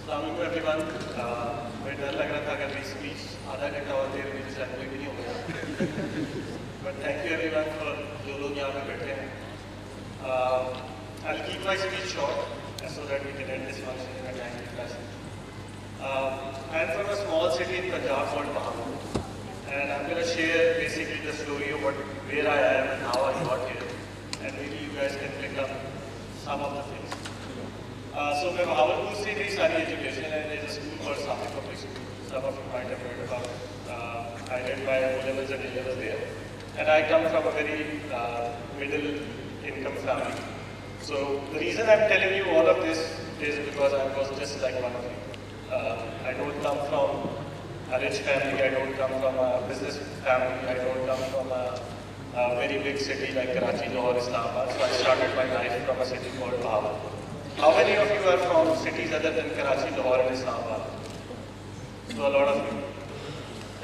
السلام علیکم every one. مجھے ڈر لگ رہا تھا اگر میری اسپیچ آدھا گھنٹہ اور دیر میں شاید کوئی بھی نہیں ہوگا. But thank you every one for جو لوگ یہاں پہ بیٹھے ہیں. I'll keep my speech short so that we can end this function in a timely fashion. I'm from a small city in Punjab called Bahawalpur, and I'm going to share basically the story of where I am and how I got here, and maybe you guys can pick up some of the things. So میں بہاولپور سے میری ساری education ہے. There is a school called Safi Public School. Some of you might have heard about. I did my O-levels and A-levels there, and I come from a very middle income family. So the reason I'm telling you all of this is because I was just like one of you. I don't come from a rich family. I don't come from a business family. I don't come from a very big city like Karachi, Lahore, Islamabad. So I started my life from a city called Bahawalpur. How many of you are from cities other than Karachi, Lahore and Islamabad? So a lot of you.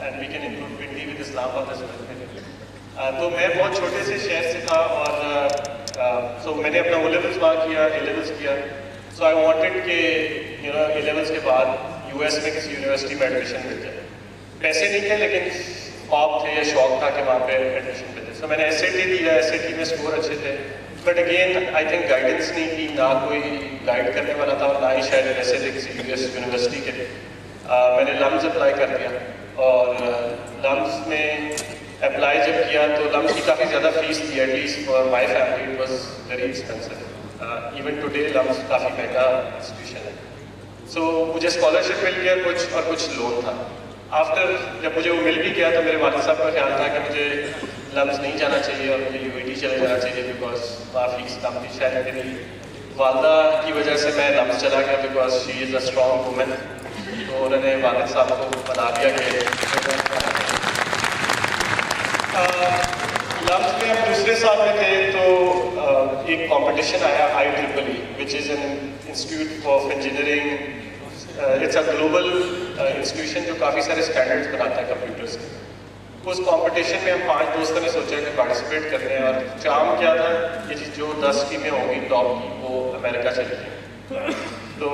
And we can include Pindi with Islamabad as well. تو میں بہت چھوٹے سے شہر سے تھا اور سو میں نے اپنا او لیولس وہاں کیا, اے لیولس کیا. سو آئی وانٹیڈ کہ اے لیولس کے بعد یو ایس میں کسی یونیورسٹی میں ایڈمیشن مل جائے. پیسے نہیں تھے لیکن خواب تھے یا شوق تھا کہ وہاں پہ ایڈمیشن مل جائے. سو میں نے ایس اے ٹی دیا. ایس اے ٹی میں اسکور اچھے تھے, but again I think guidance نہیں تھی, نہ کوئی گائیڈ کرنے والا تھا اور نہ ہی شاید ایسے تھے کسی یو ایس یونیورسٹی کے. میں نے لمز اپلائی کر دیا اور لمز میں اپلائی جب کیا تو لمز کی کافی زیادہ فیس تھی. At least for my family it was very expensive. Even today LUMS کافی مہنگا انسٹیٹیوشن ہے. سو مجھے اسکالرشپ مل گیا کچھ اور کچھ لون تھا. آفٹر جب مجھے وہ مل بھی گیا تو میرے والد صاحب کا خیال تھا کہ مجھے لمز نہیں جانا چاہیے اور مجھے یو اے ٹی چلے جانا چاہیے بیکاز وہاں فیس کم تھی. شاید میری والدہ کی وجہ سے میں لمز چلا گیا because she is a strong woman. تو انہوں نے والد صاحب کو بنا دیا کہ لمز میں ہم دوسرے سال میں تھے تو ایک کمپٹیشن آیا IEEE which is an institute of engineering. It's a global institution جو کافی سارے اسٹینڈرڈس بناتا ہے کمپیوٹرس کے. اس کمپٹیشن میں ہم 5 دوستوں نے سوچا کہ پارٹیسپیٹ کرنے ہیں. اور چام کیا تھا کہ جو 10 ٹیمیں ہوں گی ٹاپ کی وہ امریکہ چلی گئی. تو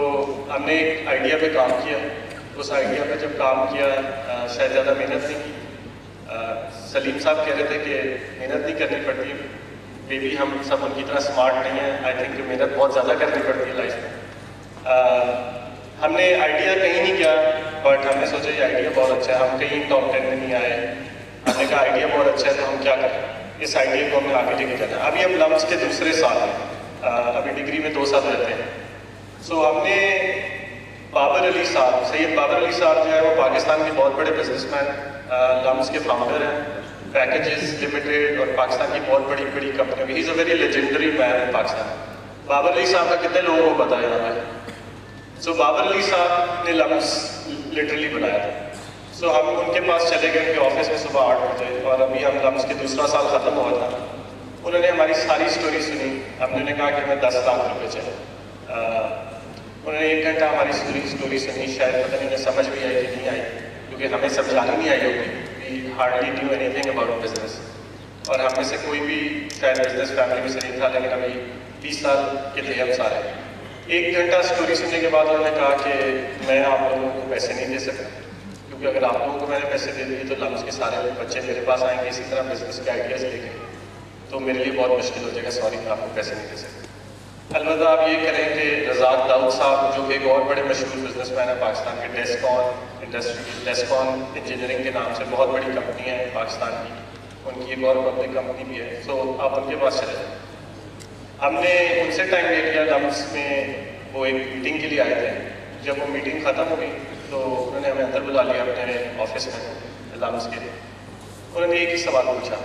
ہم نے ایک آئیڈیا پہ کام کیا. اس آئیڈیا پہ جب کام کیا شاید زیادہ محنت نہیں کی. سلیم صاحب کہہ رہے تھے کہ محنت نہیں کرنی پڑتی, مے بی ہم سب ان کی طرح اسمارٹ نہیں ہیں. آئی تھنک کہ محنت بہت زیادہ کرنی پڑتی ہے لائف میں. ہم نے آئیڈیا کہیں نہیں کیا بٹ ہم نے سوچا یہ آئیڈیا بہت اچھا ہے. ہم کہیں ٹاپ 10 میں نہیں آئے. ہم نے کہا آئیڈیا بہت اچھا ہے تو ہم کیا کریں, اس آئیڈیا کو ہمیں آگے لے کے جانا ہے. ابھی ہم لمز کے دوسرے سال ہیں, ابھی ڈگری میں 2 سال رہتے ہیں. سو ہم نے بابر علی صاحب, سید بابر علی صاحب جو ہے وہ پاکستان کے بہت بڑے بزنس مین, لمز کے فاؤنڈر ہیں, پیکیجز لمیٹیڈ اور پاکستان کی بہت بڑی بڑی company. He is a very legendary man in Pakistan. Babar Ali صاحب کا کتنے لوگوں کو پتا ہے یہاں پہ. سو بابر علی صاحب نے لمز لٹرلی بنایا تھا. سو ہم ان کے پاس چلے گئے ان کے آفس میں صبح 8 بجے, اور ابھی ہم لمز کے دوسرا سال ختم ہوا تھا. انہوں نے ہماری ساری اسٹوری سنی. ہم نے کہا کہ ہمیں 10 لاکھ روپے چاہیے. انہوں نے 1 گھنٹہ ہماری اسٹوری سنی. شاید پتہ نہیں انہیں سمجھ بھی آئی کہ نہیں آئی, کیونکہ ہمیں سمجھانی نہیں آئی ہوگی. We hardly do anything about business, اور ہم میں سے کوئی بھی شاید بزنس فیملی میں سے نہیں تھا, لیکن ابھی 20 سال کے تھے ہم سارے. 1 گھنٹہ اسٹوری سننے کے بعد انہوں نے کہا کہ میں آپ لوگوں کو پیسے نہیں دے سکتا, کیونکہ اگر آپ لوگوں کو میں نے پیسے دے دیے تو لمز کے سارے بچے میرے پاس آئیں گے اسی طرح بزنس کے آئیڈیاز لے کے, تو میرے لیے بہت مشکل ہو جائے گا. سوری میں آپ کو پیسے نہیں دے سکتا. البتہ آپ یہ کریں کہ رزاق داؤد صاحب جو کہ ایک اور بڑے مشہور بزنس مین ہیں پاکستان کے, ڈیسکون انجینئرنگ کے نام سے بہت بڑی کمپنی ہے پاکستان کی, ان کی ایک اور پبلک کمپنی بھی ہے. سو آپ ان کے پاس چلے جائیں. ہم نے ان سے ٹائم لے لیا. لمز میں وہ ایک میٹنگ کے لیے آئے تھے. جب وہ میٹنگ ختم ہو گئی تو انہوں نے ہمیں اندر بلا لیا اپنے آفس میں لمز کے. انہوں نے ایک ہی سوال پوچھا,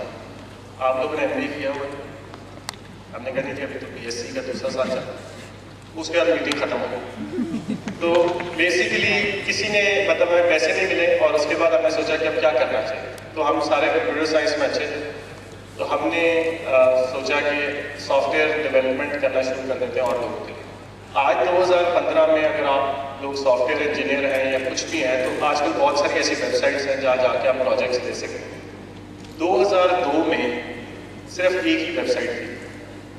آپ لوگوں نے MBA کیا ہوا ہے؟ ہم نے کہا نہیں تھی, ابھی تو BSc کا دوسرا سال چلا. اس کے بعد میٹنگ ختم ہو گئی. تو بیسیکلی کسی نے مطلب ہمیں پیسے نہیں ملے, اور اس کے بعد ہم نے سوچا کہ اب کیا کرنا چاہیے. تو ہم سارے کمپیوٹر سائنس میں اچھے تھے, تو ہم نے سوچا کہ سافٹ ویئر ڈیولپمنٹ کرنا شروع کر دیتے ہیں اور لوگوں کے لیے. آج 2015 میں اگر آپ لوگ سافٹ ویئر انجینئر ہیں یا کچھ بھی ہیں تو آج کل بہت ساری ایسی ویب سائٹس ہیں جہاں جا کے آپ پروجیکٹس دے سکتے ہیں. 2002 میں صرف ایک ہی ویب سائٹ تھی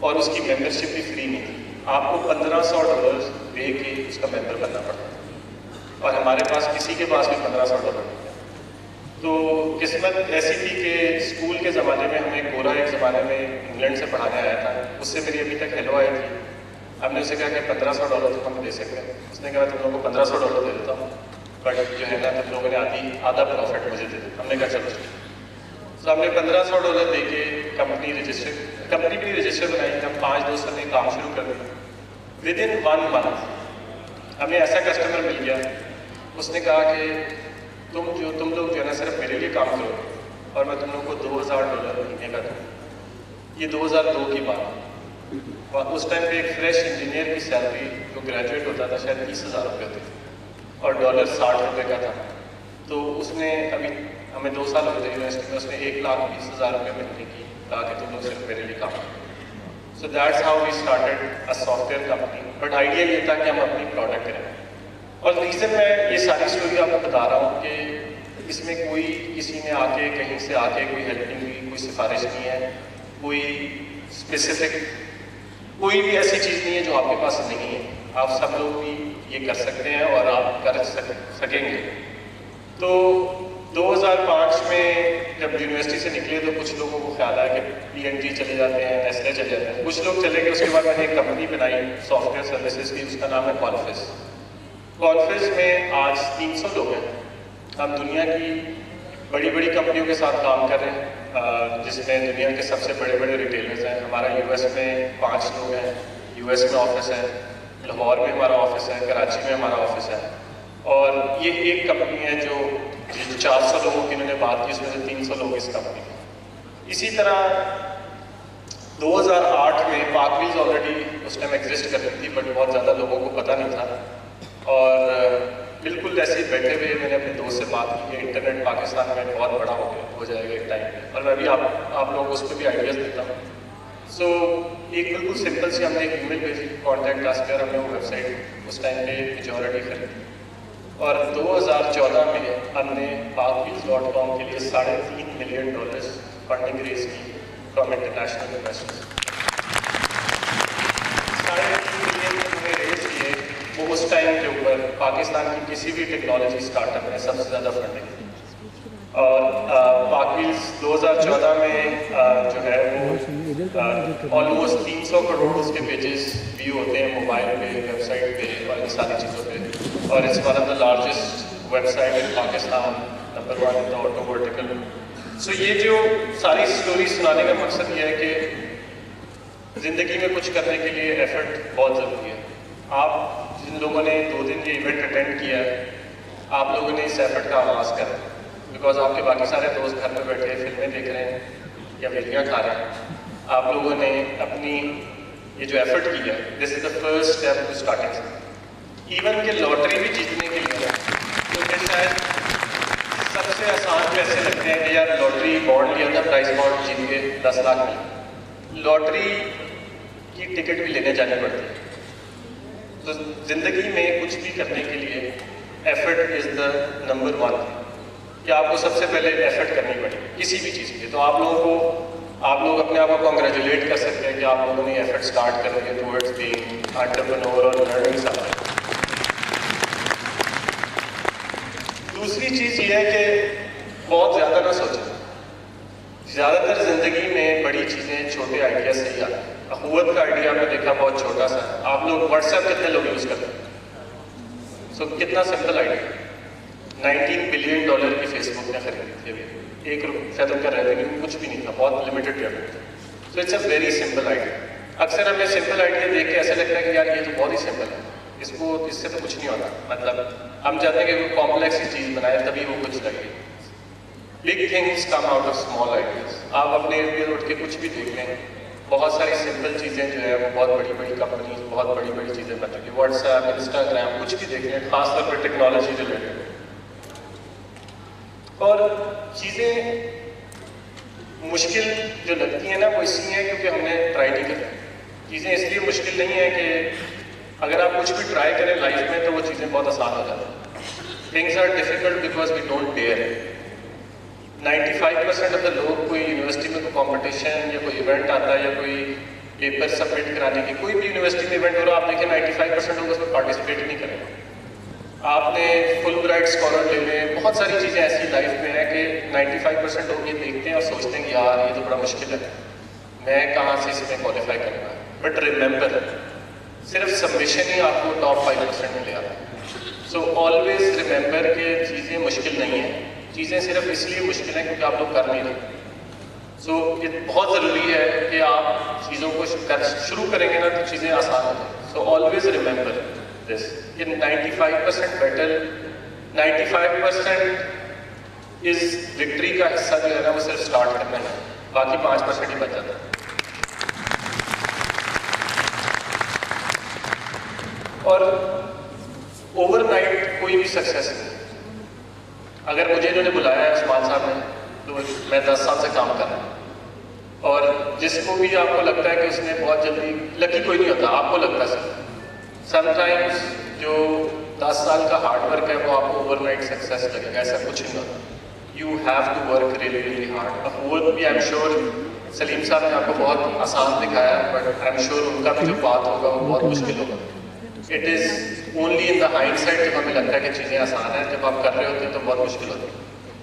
اور اس کی ممبرشپ بھی فری نہیں تھی. آپ کو $1500 دے کے اس کا ممبر بننا پڑتا. اور ہمارے پاس کسی کے پاس بھی $1500 نہیں ہے. تو قسمت ایسی تھی کہ اسکول کے زمانے میں ہمیں گورا ایک زمانے میں انگلینڈ سے پڑھانے آیا تھا, اس سے میری ابھی تک ہیلو آئی تھی. ہم نے اسے کہا کہ $1500 تو ہم دے سکتے ہیں. اس نے کہا تم لوگوں کو $1500 دے دیتا ہوں, بٹ جو ہے نا تم لوگوں نے آدھا پروفٹ مجھے دے دیا. ہم نے کہا چلو ٹھیک. تو ہم نے $1500 دے کے کمپنی بھی رجسٹر بنائی. ہم 5 دوستوں نے کام شروع کر دیا. ود ان 1 month ہمیں ایسا کسٹمر مل گیا, اس نے کہا کہ تم لوگ جو ہے نا صرف میرے لیے کام کرو اور میں تم لوگوں کو $2000 مہینے کا دوں. یہ 2002 کی بات ہے. اور اس ٹائم پہ ایک فریش انجینئر کی سیلری جو گریجویٹ ہوتا تھا شاید $20,000 ہوتی تھی اور ڈالر $60 کا تھا. تو اس نے ابھی ہمیں 2 سال ہوتے یونیورسٹی میں, اس نے $1,20,000 مہینے کی کہا کہ تم لوگ صرف میرے لیے کام کرو. So that's how we started a software company. But idea یہ تھا کہ ہم اپنی پروڈکٹ کریں. اور ریزن میں یہ ساری اسٹوری آپ کو بتا رہا ہوں کہ اس میں کوئی کسی نے کہیں سے کوئی ہیلپ نہیں ہوئی, کوئی سفارش نہیں ہے, کوئی اسپیسیفک کوئی بھی ایسی چیز نہیں ہے جو آپ کے پاس نہیں ہے. آپ سب لوگ بھی یہ کر سکتے ہیں اور آپ کر سکیں گے. تو 2005 میں جب یونیورسٹی سے نکلے تو کچھ لوگوں کو خیال آیا کہ PNG چلے جاتے ہیں, نیسلے چلے جاتے ہیں. کچھ لوگ چلے گئے. اس کے بعد میں نے ایک کمپنی بنائی سافٹ ویئر سروسز کی, اس کا نام ہے کانفس. کانفس میں آج 300 لوگ ہیں. ہم دنیا کی بڑی کمپنیوں کے ساتھ کام کر رہے ہیں, جس میں دنیا کے سب سے بڑے ریٹیلرز ہیں. ہمارا US میں 5 لوگ ہیں, US میں آفس ہے, لاہور میں ہمارا آفس ہے, کراچی میں ہمارا آفس ہے. اور یہ ایک کمپنی ہے جو 400 لوگوں کی انہوں نے بات کی, اس میں سے 300 لوگ اس کمپنی میں. اسی طرح 2008 میں پاک ویلز آلریڈی اس ٹائم ایگزسٹ کر رہی تھی, بٹ بہت زیادہ لوگوں کو پتہ نہیں تھا. اور بالکل ایسے ہی بیٹھے ہوئے میں نے اپنے دوست سے بات کی کہ انٹرنیٹ پاکستان میں بہت بڑا ہو جائے گا ایک ٹائم پہ, اور میں بھی آپ لوگوں کو اس پہ بھی آئیڈیاز دیتا ہوں. سو ایک بالکل سمپل سی ہم نے ایک ای میل بھیجی, کانٹیکٹ اس کر ہم نے وہ ویب سائٹ اس ٹائم پہ میجورٹی خریدی. اور 2014 میں ہم نے PakWheels.com کے لیے $3.5 ملین فنڈنگ ریز کی فرام انٹرنیشنل انویسٹرز. 3.5 ملین ہم نے ریز کیے. وہ اس ٹائم کے اوپر پاکستان کی کسی بھی ٹیکنالوجی اسٹارٹ اپ میں سب سے زیادہ فنڈنگ کی. اور پاک ویلز 2014 میں جو ہے وہ آلموسٹ 300 کروڑ اس کے پیجز ویو ہوتے ہیں موبائل پہ, ویب سائٹ پہ اور ان ساری چیزوں پہ. اور it's one of the largest website in Pakistan, number 1 in the auto vertical. So یہ جو ساری اسٹوری سنانے کا مقصد یہ ہے کہ زندگی میں کچھ کرنے کے لیے ایفرٹ بہت ضروری ہے. آپ جن لوگوں نے 2 دن یہ ایونٹ اٹینڈ کیا ہے, آپ لوگوں نے اس ایفرٹ کا آغاز کرا, بیکاز آپ کے باقی سارے دوست گھر میں بیٹھے فلمیں دیکھ رہے ہیں یا ویلیاں کھا رہے ہیں. آپ لوگوں نے اپنی یہ جو ایفرٹ کی ہے, this is the first step to starting. Even کہ لاٹری بھی جیتنے کے لیے کیونکہ شاید سب سے آسان جو ایسے لگتے ہیں کہ یار لاٹری بانڈ لیا تھا, پرائز بانڈ جیت کے 10 لاکھ ملے. لاٹری کی ٹکٹ بھی لینے جانی پڑتی ہے. تو زندگی میں کچھ بھی کرنے کے لیے ایفرٹ از دا نمبر 1 کہ آپ کو سب سے پہلے ایفرٹ کرنی پڑے کسی بھی چیز کے. تو آپ لوگ اپنے آپ کو کنگریچولیٹ کر سکتے ہیں کہ آپ لوگوں نے ایفرٹ اسٹارٹ کر دیا ٹورڈز بینگ انٹرپرینور اور لرننگ سم تھنگ. دوسری چیز یہ ہے کہ بہت زیادہ نہ سوچیں. زیادہ تر زندگی میں بڑی چیزیں چھوٹے آئیڈیا سے ہی آتی ہیں. اخوت کا آئیڈیا آپ نے دیکھا بہت چھوٹا سا. آپ لوگ واٹس ایپ کتنے لوگ یوز کرتے ہیں؟ سو کتنا سمپل آئیڈیا. $19 بلین کی فیس بک نے خریدی تھی ابھی. شاید ان کا ریونیو کچھ بھی نہیں تھا, بہت لمیٹڈ ریونیو تھا. So it's a very simple idea. اکثر ہمیں سمپل آئیڈیا دیکھ کے ایسا لگتا ہے کہ یار یہ تو بہت ہی سمپل ہے, اس سے تو کچھ نہیں ہوتا. مطلب ہم چاہتے ہیں کہ وہ کمپلیکس چیز بنائے تبھی وہ کچھ لگے. Big things come out of small ideas. آپ اپنے ارد گرد اٹھ کے کچھ بھی دیکھ لیں, بہت ساری سمپل چیزیں جو ہے وہ بہت بڑی کمپنیز بہت بڑی چیزیں بن رہی ہیں. واٹس ایپ, انسٹاگرام, کچھ بھی دیکھ لیں, خاص طور پہ ٹیکنالوجی ریلیٹڈ. اور چیزیں مشکل جو لگتی ہیں نا وہ اس لیے ہیں کیونکہ ہم نے ٹرائی نہیں کرا. چیزیں اس لیے مشکل نہیں ہیں کہ اگر آپ کچھ بھی ٹرائی کریں لائف میں تو وہ چیزیں بہت آسان ہو جاتی ہیں. Things are difficult because we don't dare. 95% of the لوگ کوئی یونیورسٹی میں کوئی کمپٹیشن یا کوئی ایونٹ آتا ہے یا کوئی پیپر سبمٹ کرانے کی, کوئی بھی یونیورسٹی میں ایونٹ ہو رہا ہے, آپ دیکھیں 95% لوگ اس میں پارٹیسپیٹ نہیں کریں گے. آپ نے فل برائٹ اسکالر لے لیں, بہت ساری چیزیں ایسی لائف میں ہیں کہ 95% لوگ یہ دیکھتے ہیں اور سوچتے ہیں کہ یار یہ تو بڑا مشکل ہے, میں کہاں سے اس میں کوالیفائی کروں گا. بٹ ریممبر, صرف سبمیشن ہی آپ کو ٹاپ 5% میں لے آتا ہے. سو آلویز ریممبر کہ چیزیں مشکل نہیں ہیں, چیزیں صرف اس لیے مشکل ہیں کیونکہ آپ لوگ کر نہیں رہے. سو یہ بہت ضروری ہے کہ آپ چیزوں کو شروع کریں گے نا تو چیزیں آسان ہو جائیں. سو آلویز ریممبر دس کہ 95% بیٹر, 95% از وکٹری کا حصہ جو ہے نا وہ صرف اسٹارٹ کرنا ہے, باقی 5% ہی بچ جاتا ہے. اور اوور نائٹ کوئی بھی سکسیس نہیں. اگر مجھے انہوں نے بلایا ہے عثمان صاحب نے تو میں 10 سال سے کام کر رہا ہوں, اور جس کو بھی آپ کو لگتا ہے کہ اس نے بہت جلدی, لکی کوئی نہیں ہوتا, آپ کو لگتا ہے سم ٹائمز جو 10 سال کا ہارڈ ورک ہے وہ آپ کو اوور نائٹ سکسیس لگے گا, ایسا کچھ نہیں ہوتا. You have to work really really hard. اب وہ بھی آئی ایم شیور سلیم صاحب نے آپ کو بہت آسان دکھایا, بٹ آئی ایم شیور ان کا بھی جو بات ہوگا وہ بہت مشکل ہوگا. It is only in the hind side جب ہمیں لگتا ہے کہ چیزیں آسان ہیں, جب آپ کر رہے ہوتے ہیں تو بہت مشکل ہوتی ہے.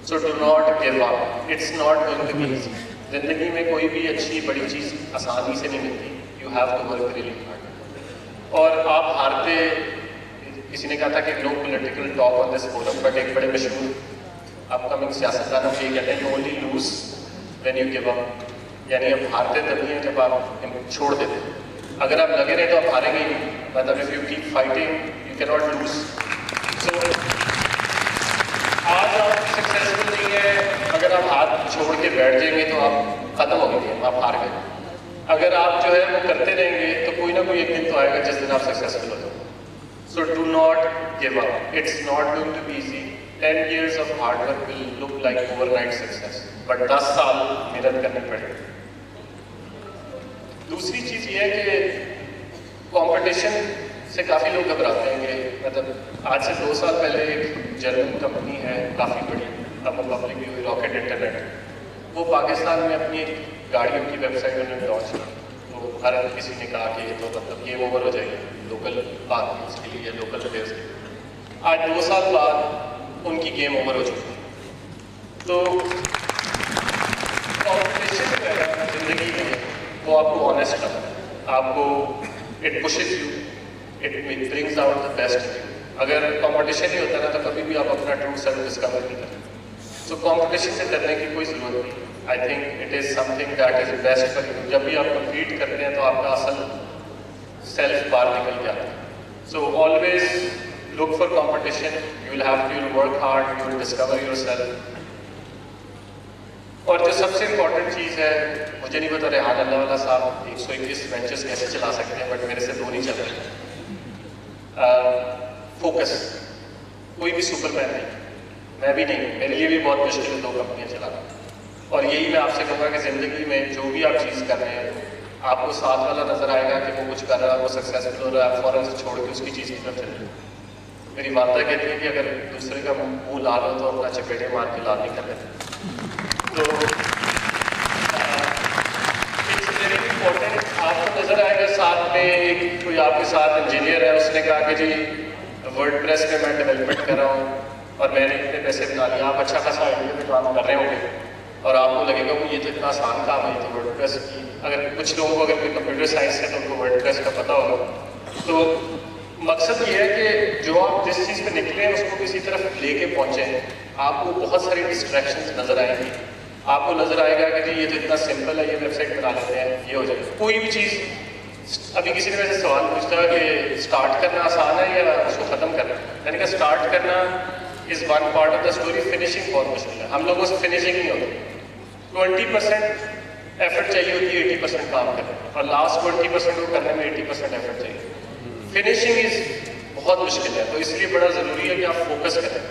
So do not give up, it's not going to be easy. زندگی میں کوئی بھی اچھی بڑی چیز آسانی سے نہیں ملتی. You have to work really hard. اور آپ ہارتے, کسی نے کہا تھا کہ no political talk on this forum, but ایک بڑے مشہور اپ کمنگ سیاستدانوں کو یہ کہتے ہیں کہ only lose when you give up, یعنی اب ہارتے تبھی ہیں جب آپ چھوڑ دیتے ہیں. اگر آپ لگے رہے تو آپ ہاریں گے ہی نہیں. مطلب if you keep fighting you کی ناٹ لوز. سو آج آپ سکسیزفل نہیں ہیں, اگر آپ ہاتھ چھوڑ کے بیٹھ جائیں گے تو آپ ختم ہو گئے, آپ ہار گئے. اگر آپ جو ہے وہ کرتے رہیں گے تو کوئی نہ کوئی ایک دن تو آئے گا جس دن آپ سکسیزفل ہو جائیں. So do not give up, it's not going to be easy. 10 years of hard work will look like overnight success, but 10 سال محنت کرنی پڑے گی. دوسری چیز یہ ہے کہ کمپٹیشن سے کافی لوگ گھبراتے ہیں. کہ مطلب آج سے 2 سال پہلے ایک جرمن کمپنی ہے کافی بڑی, اب پبلک بھی ہوئی, راکٹ انٹرنیٹ. وہ پاکستان میں اپنی گاڑیوں کی ویب سائٹ انہوں نے لانچ کی. تو ہر کسی نے کہا کہ یہ تو مطلب گیم اوور ہو جائے گی لوکل پارٹیز کے لیے, لوکل پلیئرس کے لیے. آج 2 سال بعد ان کی گیم اوور ہو چکی ہے. تو کمپٹیشن جو ہے زندگی میں وہ آپ کو آنیسٹ رکھتا ہے, آپ کو it pushes you, it brings out the best in you. اگر کمپٹیشن نہیں ہوتا نا تو کبھی بھی آپ اپنا ٹرو سیلف ڈسکور نہیں کرتے. سو کمپٹیشن سے ڈرنے کی کوئی ضرورت نہیں. I think it is some thing that is best for you. جب بھی آپ کمپیٹ کرتے ہیں تو آپ کا اصل سیلف باہر نکل کے آتا ہے. So always look for competition, you will have to work hard, you will discover yourself. اور جو سب سے امپورٹنٹ چیز ہے, مجھے نہیں پتا ریحان اللہ والا صاحب 121 بینچز کیسے چلا سکتے ہیں, بٹ میرے سے 2 نہیں چل رہے. فوکس. کوئی بھی سپر مین نہیں, میں بھی نہیں, میرے لیے بھی بہت مشکل ہے 2 کمپنیاں چلانا. اور یہی میں آپ سے کہوں گا کہ زندگی میں جو بھی آپ چیز کر رہے ہیں, آپ کو ساتھ والا نظر آئے گا کہ وہ کچھ کر رہا ہے, وہ سکسیزفل ہو رہا ہے, آپ فوراً سے چھوڑ کے اس کی چیز کی طرف چلے. میری والدہ کہتی ہے کہ اگر دوسرے کا منہ لال ہو تو اپنا چپیٹے مار کے لال نہیں کر لیتے. تو اٹس ویری امپورٹنٹ. آپ کو نظر آئے گا ساتھ میں ایک کوئی آپ کے ساتھ انجینئر ہے, اس نے کہا کہ جی ورڈ پریس میں ڈیولپمنٹ کر رہا ہوں اور میں نے اتنے پیسے بنا لیے. آپ اچھا خاصا آئیڈیا پہ کام کر رہے ہوں گے اور آپ کو لگے گا وہ یہ تو اتنا آسان کام ہے, یہ تو ورڈ پریس کی. اگر کچھ لوگوں کو اگر کوئی کمپیوٹر سائنس ہے تو ان کو ورڈ پریس کا پتہ ہوگا. تو مقصد یہ ہے کہ جو آپ جس چیز پہ نکلیں اس کو کسی طرف لے کے پہنچیں. آپ کو بہت ساری ڈسٹریکشنز نظر آئیں گی. آپ کو نظر آئے گا کہ جی یہ تو اتنا سمپل ہے, یہ ویب سائٹ بنا لیتے ہیں, یہ ہو جائے گا. کوئی بھی چیز, ابھی کسی نے ویسے سوال پوچھتا ہے کہ اسٹارٹ کرنا آسان ہے یا اس کو ختم کرنا. میں نے کہا اسٹارٹ کرنا is one part of the story, finishing بہت مشکل ہے. ہم لوگوں سے فنیشنگ نہیں ہوتی. 20% ایفرٹ چاہیے ہوتی ہے 80% کام کرنے, اور لاسٹ 20% کو کرنے میں 80% ایفرٹ چاہیے. فنیشنگ از بہت مشکل ہے. تو اس لیے بڑا ضروری ہے کہ آپ فوکس کریں.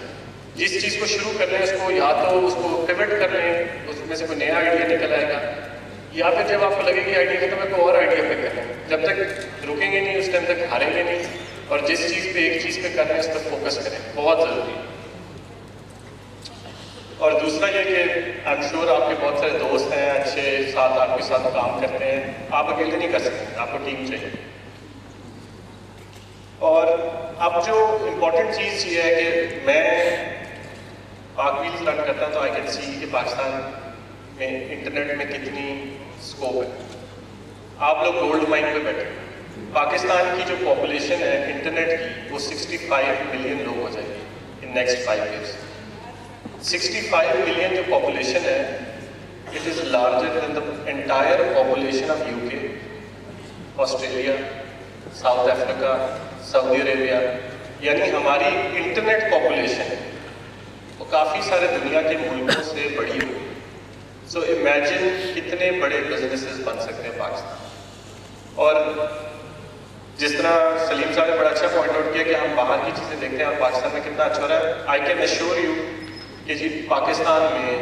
جس چیز کو شروع کر لیں اس کو یا تو اس کو پیوٹ کر لیں, اس میں سے کوئی نیا آئیڈیا نکل آئے گا, یا پھر جب آپ کو لگے کہ آئیڈیا ختم ہے تو اور آئیڈیا پہ کر لیں. جب تک رکیں گے نہیں اس ٹائم تک ہاریں گے نہیں. اور جس چیز پہ ایک چیز پہ کر رہے ہیں اس پہ فوکس کریں, بہت ضروری ہے. اور دوسرا یہ کہ آئی ایم شیور آپ کے بہت سارے دوست ہیں اچھے, ساتھ آپ کے ساتھ کام کرتے ہیں. آپ اکیلے نہیں کر سکتے, آپ کو ٹیم چاہیے. اور اب جو امپورٹنٹ چیز یہ ہے کہ میں پاک ویلز رن کرتا ہوں تو آئی کین سی کہ پاکستان میں انٹرنیٹ میں کتنی اسکوپ ہے. آپ لوگ گولڈ مائن پہ بیٹھے. پاکستان کی جو پاپولیشن ہے انٹرنیٹ کی وہ 65 ملین لوگ ہو جائے گی ان نیکسٹ 5 ایئرس. 65 ملین جو پاپولیشن ہے it is larger than the entire population of UK, Australia, South Africa, Saudi Arabia. یعنی ہماری انٹرنیٹ پاپولیشن وہ کافی سارے دنیا کے ملکوں سے بڑی ہوئی. سو امیجن کتنے بڑے بزنسز بن سکتے ہیں پاکستان. اور جس طرح سلیم صاحب نے بڑا اچھا پوائنٹ آؤٹ کیا کہ ہم باہر کی چیزیں دیکھتے ہیں اور پاکستان میں کتنا اچھا ہو رہا ہے. آئی کین ایشور یو کہ جی پاکستان میں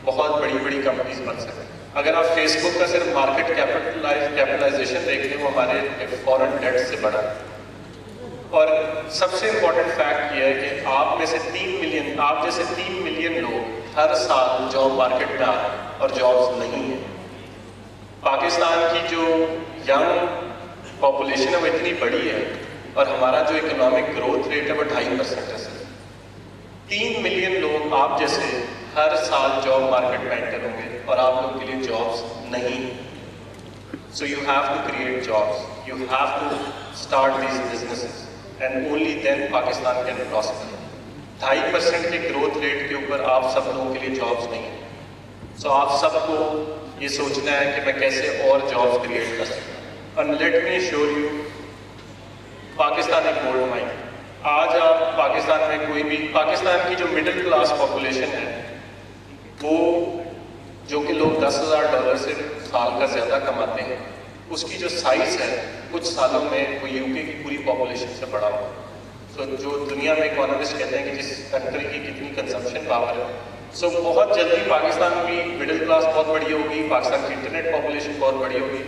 بہت بڑی بڑی کمپنیز بن سکتے ہیں. اگر آپ فیس بک کا صرف مارکیٹ کیپٹلائزیشن دیکھ لیں وہ ہمارے فورن ڈیٹ سے بڑا ہے. اور سب سے امپورٹنٹ فیکٹ یہ ہے کہ آپ میں سے 3 ملین لوگ ہر سال جاب مارکیٹ میں آ رہے ہیں اور جابس نہیں ہیں. پاکستان کی جو ینگ پاپولیشن ہے وہ اتنی بڑی ہے اور ہمارا جو اکنامک گروتھ ریٹ ہے وہ 2.5% ہے. 3 ملین لوگ آپ جیسے ہر سال جاب مارکیٹ میں انٹر ہوں گے اور آپ لوگوں کے لیے جابس نہیں. So you have to create jobs, you have to start these businesses and only then Pakistan can prosper. 2.5% کے گروتھ ریٹ کے اوپر آپ سب لوگوں کے لیے جابس نہیں ہیں. سو آپ سب کو یہ سوچنا ہے کہ میں کیسے اور جابس کریٹ کر سکتا ہوں. And let me sure you Pakistan ایک گولڈ مائن. آج آپ پاکستان میں کوئی بھی پاکستان کی جو مڈل کلاس پاپولیشن ہے وہ جو کہ لوگ $10,000 سے سال کا زیادہ کماتے ہیں اس کی جو سائز ہے کچھ سالوں میں وہ UK کی پوری پاپولیشن سے بڑا ہوا. تو جو دنیا میں اکانومسٹ کہتے ہیں کہ جس کنٹری کی کتنی کنزمپشن پاور ہے. سو بہت جلدی پاکستان میں مڈل کلاس بہت بڑی ہوگی, پاکستان کی انٹرنیٹ پاپولیشن بہت بڑی ہوگی.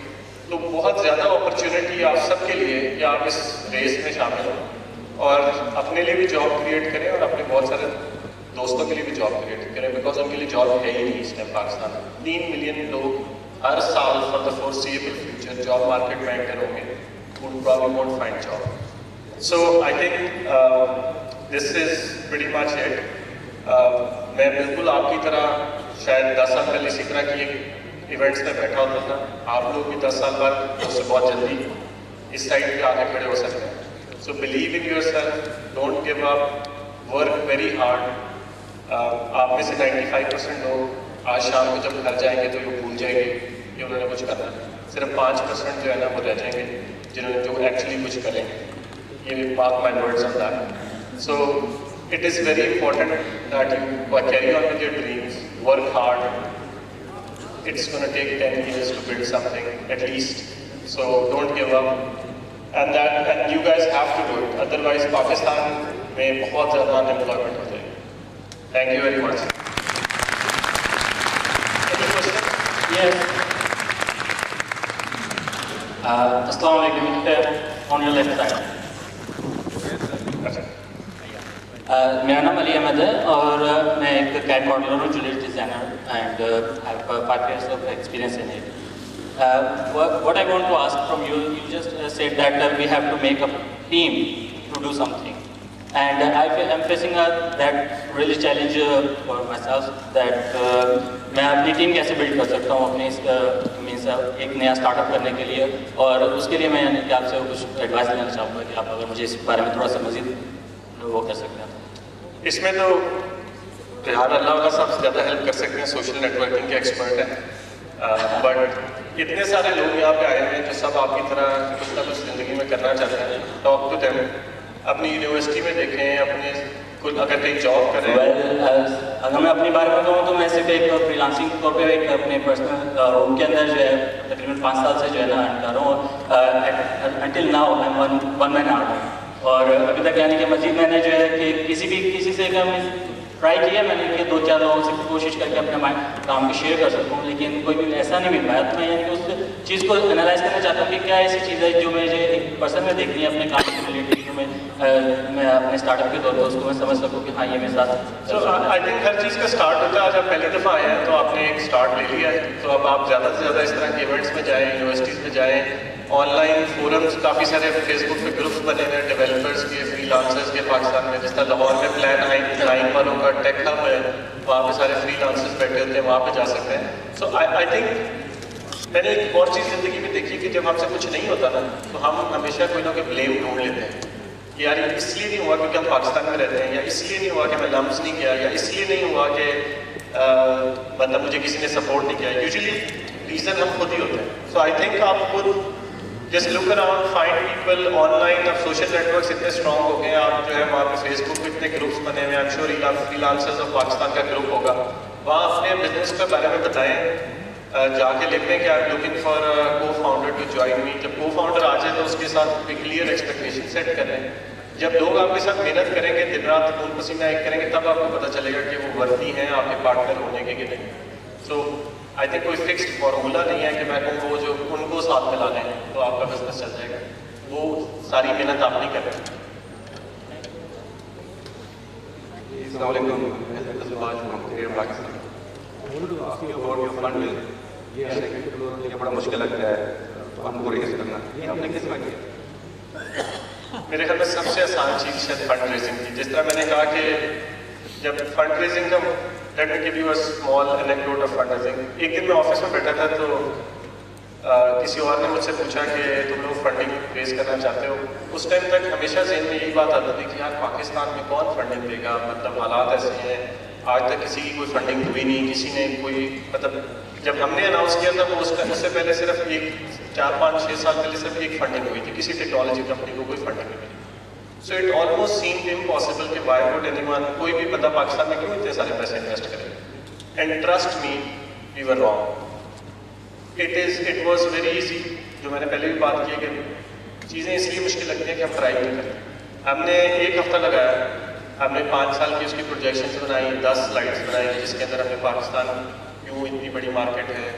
تو بہت زیادہ اپرچونیٹی آپ سب کے لیے کہ آپ اس ریس میں شامل ہوں اور اپنے لیے بھی جاب کریٹ کریں اور اپنے بہت سارے دوستوں کے لیے بھی جاب کریٹ کریں, بیکاز ان کے لیے جاب ہے ہی نہیں اس ٹائم پاکستان میں. 3 ملین لوگ ہر سال for the foreseeable future job market میں انٹر ہوں گے, would probably won't find job. So I think this is pretty much it. میں بالکل آپ کی طرح شاید 10 سال پہلے اسی طرح کی ایک ایونٹس میں بیٹھا ہوتا تھا. آپ لوگ بھی 10 سال بعد اس سے بہت جلدی اس سائڈ پہ آگے کھڑے ہو سکتے ہیں. So believe in yourself, don't give up, work very hard. آپ میں سے 95% لوگ آج شام کو جب گھر جائیں گے تو یہ بھول جائیں گے کہ انہوں نے کچھ کرنا ہے. صرف 5% جو ہے نا وہ رہ جائیں گے جنہوں نے جو ایکچولی کچھ کریں گے. یہ mark my words on that. So it is very important that you carry on with your dreams, work hard. It's going to take 10 years to build something at least. So don't give up. And you guys have to do it. Otherwise, Pakistan mein bahut zyada unemployment ho jayegi. Thank you very much. Any questions? Yes. Assalamu alaikum. On your left side. میرا نام علی احمد ہے اور میں ایک Kate modeller ہوں, Juliet designer, and have 5 years of experience in it. What I want to ask from you, you just said that we have to make a team to do something, and I'm facing that really challenge for myself that میں اپنی team کیسے blood کر سکتا ہوں اپنے means ایک نیا start up کرنے کے لیے, اور اس کے لیے میں یعنی کہ آپ سے کچھ ایڈوائس لینا چاہوں گا کہ آپ اگر مجھے اس بارے میں تھوڑا سا مزید وہ کر سکتے ہیں. اس میں تو ریحان اللہ کا سب سے زیادہ ہیلپ کر سکتے ہیں, سوشل نیٹ ورکنگ کے ایکسپرٹ ہیں. بٹ اتنے سارے لوگ یہاں پہ آئے ہوئے ہیں جو سب آپ کی طرح کچھ نہ کچھ زندگی میں کرنا چاہتے ہیں. Talk to them. اپنی یونیورسٹی میں دیکھیں, اپنے اگر کہیں جاب کر رہے ہیں. اگر میں اپنے بارے میں کہوں تو میں صرف ایک فری لانسنگ طور پہ ایک اپنے پرسنل روم کے اندر جو ہے تقریباً 5 سال سے جو ہے نا ارن کر رہا ہوں. Until now I am one man army, اور ابھی تک یعنی کہ مزید میں نے جو ہے کہ کسی سے ٹرائی کیا میں نے کہ 2-4 لوگوں سے کوشش کر کے اپنے کام کو شیئر کر سکوں, لیکن کوئی بھی ایسا نہیں مل پایا. تو میں یعنی کہ اس چیز کو انالائز کرنا چاہتا ہوں کہ کیا ایسی چیز ہے جو مجھے ایک پرسن میں دیکھنی ہے اپنے کام سے ریلیٹڈ, جو میں اپنے اسٹارٹ اپ کے طور پر اس کو میں سمجھ سکوں کہ ہاں یہ میرے ساتھ. سو آئی تھنک ہر چیز کا اسٹارٹ ہوتا ہے. جب پہلی دفعہ آئے ہیں تو آپ نے ایک اسٹارٹ لے لیا ہے, تو اب آپ زیادہ سے زیادہ اس طرح کے ایونٹس میں جائیں, یونیورسٹیز میں جائیں, آن لائن فورمز کافی سارے فیس بک پہ گروپس بنے ہوئے ہیں ڈیولپرس کے, فری لانسرس کے پاکستان میں, جس طرح لاہور میں پلان 9 والوں کا ٹیک ہب ہے, وہاں پہ سارے فری لانسرس بیٹھے ہوتے ہیں, وہاں پہ جا سکتے ہیں. سو آئی تھنک میں نے ایک اور چیز زندگی میں دیکھی کہ جب ہم سے کچھ نہیں ہوتا نا تو ہم ہمیشہ کوئی نہ کوئی بلیم ڈھونڈ لیتے ہیں کہ یار یہ اس لیے نہیں ہوا کیونکہ ہم پاکستان میں رہتے ہیں, یا اس لیے نہیں ہوا کہ میں لمس نہیں کیا, یا اس لیے نہیں ہوا کہ مطلب مجھے کسی نے سپورٹ نہیں کیا. یوزلی ریزن ہم خود ہی ہوتے ہیں. سو آئی تھنک آپ خود جس look around find people online. اب سوشل نیٹ ورکس اتنے اسٹرانگ ہو گئے ہیں, آپ جو ہے وہاں پہ فیس بک پہ اتنے گروپس بنے ہوئے ہیں, I'm sure free lancers of Pakistan کا گروپ ہوگا, وہاں اپنے بزنس کے بارے میں بتائیں, جا کے لکھ دیں کہ آئی ایم لوکنگ فار کو فاؤنڈر ٹو جوائن می. جب کو فاؤنڈر آ جائے تو اس کے ساتھ ایک کلیئر ایکسپیکٹیشن سیٹ کر لیں. جب لوگ آپ کے ساتھ محنت کریں گے, دن رات خون پسینہ ایک کریں گے, تب آپ کو پتہ چلے گا کہ وہ ورتھی ہیں آپ کے پارٹنر ہونے کے کہ نہیں. سو آئی تھنک کوئی فکسڈ فارمولا نہیں ہے کہ میں کہوں وہ جو ان کو ساتھ ملا لیں تو آپ کا بزنس چل جائے گا. وہ ساری محنت آپ نہیں کر رہے. السلام علیکم. یہ بڑا مشکل لگتا ہے تو ہم کو ریز کرنا, یہ آپ نے کس میں کیا؟ میرے خیال میں سب سے آسان چیز شاید فنڈ ریزنگ تھی. جس طرح میں نے کہا کہ جب فنڈ ریزنگ کا let me give you a small anecdote of fundraising. ایک دن میں آفس میں بیٹھا تھا تو کسی اور نے مجھ سے پوچھا کہ تم لوگ فنڈنگ ریز کرنا چاہتے ہو. اس ٹائم تک ہمیشہ ذہن میں یہی بات آتی تھی کہ یار پاکستان میں کون فنڈنگ دے گا, مطلب حالات ایسے ہیں, آج تک کسی کی کوئی فنڈنگ ہوئی نہیں, کسی نے کوئی مطلب جب ہم نے اناؤنس کیا تھا وہ اس سے پہلے صرف 4-5-6 سال پہلے صرف ایک فنڈنگ ہوئی تھی, کسی ٹیکنالوجی کمپنی کو کوئی فنڈنگ نہیں ملی. So it almost seemed impossible کہ وائی وڈ اینی ون, کوئی بھی بندہ پاکستان میں کیوں اتنے سارے پیسے انویسٹ کرے. And trust me we were wrong. It was very easy. جو میں نے پہلے بھی بات کی ہے کہ چیزیں اس لیے مشکل لگتی ہیں کہ ہم ٹرائی نہیں کرتے. ہم نے 1 ہفتہ لگایا, ہم نے 5 سال کی اس کی پروجیکشنز بنائی, 10 سلائڈس بنائی جس کے اندر ہم نے پاکستان کیوں اتنی بڑی مارکیٹ ہے,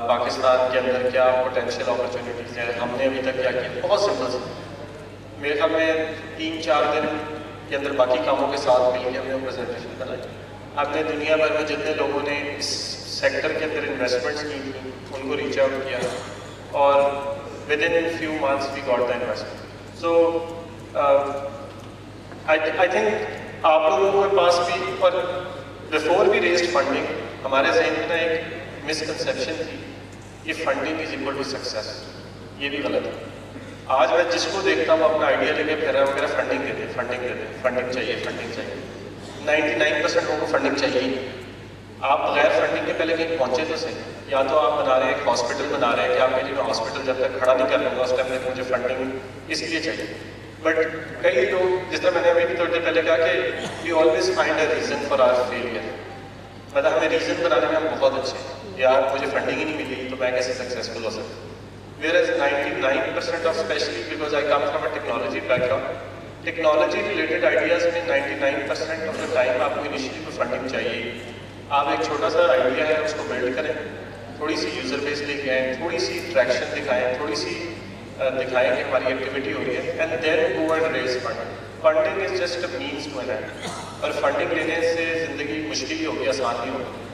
پاکستان کے اندر کیا پوٹینشیل اپرچونیٹیز ہیں, ہم نے ابھی تک کیا کیا. بہت سمپل سے میرے خیال میں 3-4 دن کے اندر باقی کاموں کے ساتھ مل کے ہم نے پریزنٹیشن بنائی. ہم نے دنیا بھر میں جتنے لوگوں نے اس سیکٹر کے اندر انویسٹمنٹس کی تھیں ان کو ریچ آؤٹ کیا, اور within few months we got the investment. So I think آپ لوگوں کے پاس بھی, اور بفور وی ریزڈ فنڈنگ ہمارے ذہن میں ایک مسکنسیپشن تھی کہ funding is equal to success. یہ بھی غلط ہے. آج میں جس کو دیکھتا ہوں اپنا آئیڈیا لے کے پھر رہا ہوں, میرا فنڈنگ دے دیں, فنڈنگ دے دیں, فنڈنگ چاہیے, فنڈنگ چاہیے. 99% لوگوں کو فنڈنگ چاہیے ہی. آپ بغیر فنڈنگ کے پہلے کہیں پہنچے تو صحیح. یا تو آپ بنا رہے ہیں ایک ہاسپٹل بنا رہے ہیں کہ آپ میری میں ہاسپٹل جب تک کھڑا نہیں کر لوں گا اس ٹائم تک مجھے فنڈنگ اس لیے چاہیے. بٹ کئی لوگ, جس طرح میں نے ابھی بھی تھوڑی دیر پہلے کہا کہ we always find a reason for our failure. مطلب ہمیں ریزن بنانے میں ہم بہت اچھے ہیں. یار مجھے فنڈنگ ہی نہیں ملی تو میں کیسے سکسیزفل ہو سکتا ہوں. Whereas 99% of, especially because I come from a technology background, technology related ideas میں 99% of the time آپ کو initially کوئی فنڈنگ چاہیے. آپ ایک چھوٹا سا آئیڈیا ہے اس کو بلڈ کریں, تھوڑی سی یوزر بیس لے کے آئیں, تھوڑی سی ٹریکشن دکھائیں, تھوڑی سی دکھائیں کہ ہماری ایکٹیویٹی ہو رہی ہے, and then go and raise funding. Funding is just a means to an end. اور فنڈنگ لینے سے زندگی مشکل ہی ہوگی, آسان نہیں ہوگی.